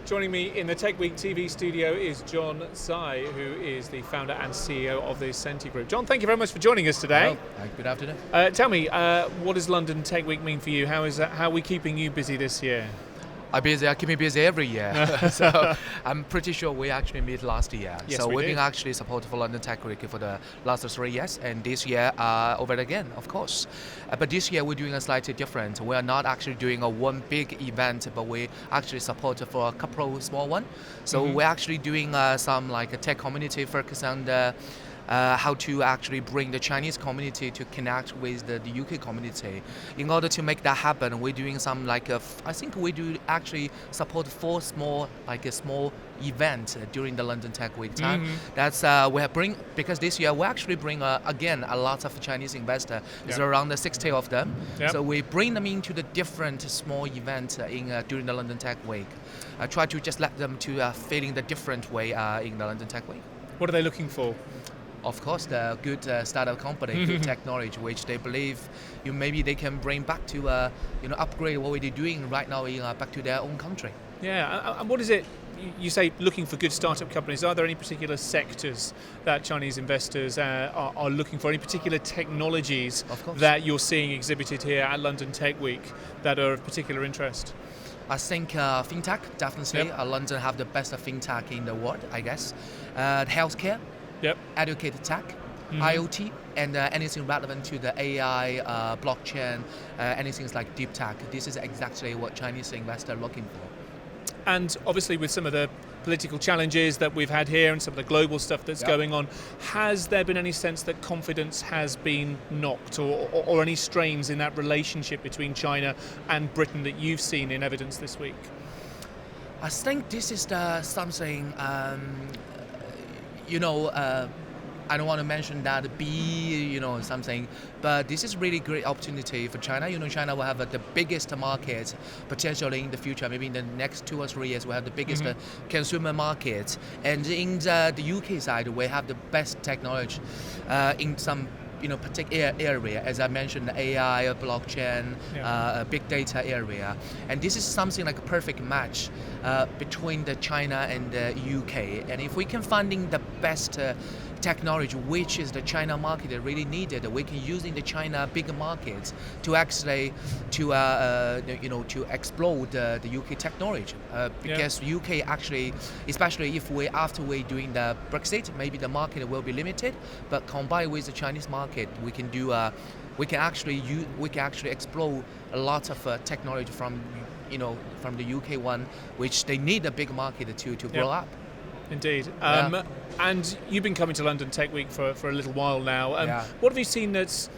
Joining me in the Tech Week TV studio is John Tsai, who is the founder and CEO of the CENTI Group. John, thank you very much for joining us today. Hello. Good afternoon. Tell me, what does London Tech Week mean for you? How are we keeping you busy this year? I keep me busy every year. So I'm pretty sure we actually meet last year. Yes, so we we've did. been actually supported for London Tech Week for the last 3 years, and this year over again, of course. But this year we're doing a slightly different. We are not actually doing a one big event, but we actually support for a couple of small ones. So we're actually doing some like a tech community focus on the how to actually bring the Chinese community to connect with the UK community. In order to make that happen, we're doing some I think we do actually support 4 small events during the London Tech Week time. That's we have because this year we actually bring again a lot of Chinese investors. It's around 60 of them. Yep. So we bring them into the different small events during the London Tech Week. I try to just let them to feeling the different way in the London Tech Week. What are they looking for? Of course, the good startup company, good technology, which they believe maybe they can bring back to upgrade what we're doing right now back to their own country. Yeah, and what is it? You say looking for good startup companies. Are there any particular sectors that Chinese investors are looking for? Any particular technologies that you're seeing exhibited here at London Tech Week that are of particular interest? I think fintech, definitely. Yep. London have the best fintech in the world, I guess. Healthcare, Yep. educated tech, IoT, and anything relevant to the AI, blockchain, anything like deep tech. This is exactly what Chinese investors are looking for. And obviously with some of the political challenges that we've had here and some of the global stuff that's going on, has there been any sense that confidence has been knocked or any strains in that relationship between China and Britain that you've seen in evidence this week? I think this is something, I don't want to mention that something, but this is really great opportunity for China. China will have the biggest market potentially in the future. Maybe in the next 2 or 3 years, we'll have the biggest consumer market. And in the UK side, we have the best technology in some particular area, as I mentioned, AI, blockchain, big data area. And this is something like a perfect match between the China and the UK. And if we can finding the best technology, which is the China market that really needed, we can use in the China big market to actually to explode the UK technology. Because UK actually, especially if after we doing the Brexit, maybe the market will be limited, but combined with the Chinese market, we can do we can actually explore a lot of technology from the UK one, which they need a big market to grow up. Indeed. And you've been coming to London Tech Week for a little while now. What have you seen that's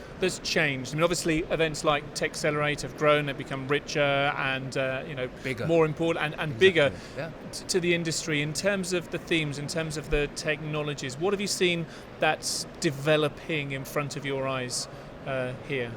changed? I mean, obviously events like Techcelerate have grown, they've become richer and bigger, more important and bigger to the industry. In terms of the themes, in terms of the technologies, what have you seen that's developing in front of your eyes here?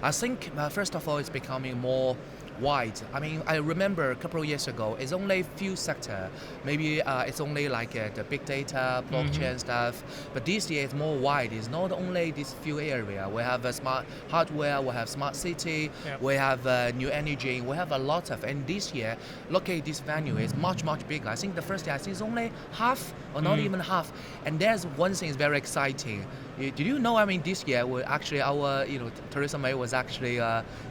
I think first of all, it's becoming more wide. I mean, I remember a couple of years ago, it's only a few sectors. Maybe it's only like the big data, blockchain stuff. But this year it's more wide. It's not only these few areas. We have smart hardware, we have smart city, we have new energy, we have a lot of. And this year, look at this venue, it's much, much bigger. I think the first year, I think it's only half or not even half. And there's one thing is very exciting. Did you know, I mean, this year, actually our, Theresa May was actually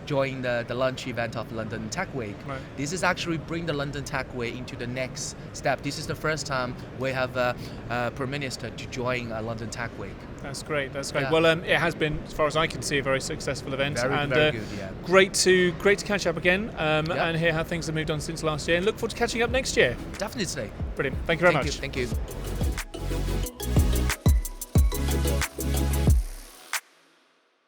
joining the launch event of London Tech Week. Right. This is actually bring the London Tech Week into the next step. This is the first time we have a Prime Minister to join London Tech Week. That's great. That's great. Yeah. Well, it has been, as far as I can see, a very successful event. Very good. Yeah. Great to catch up again and hear how things have moved on since last year. And look forward to catching up next year. Definitely. Brilliant. Thank you very much. Thank you.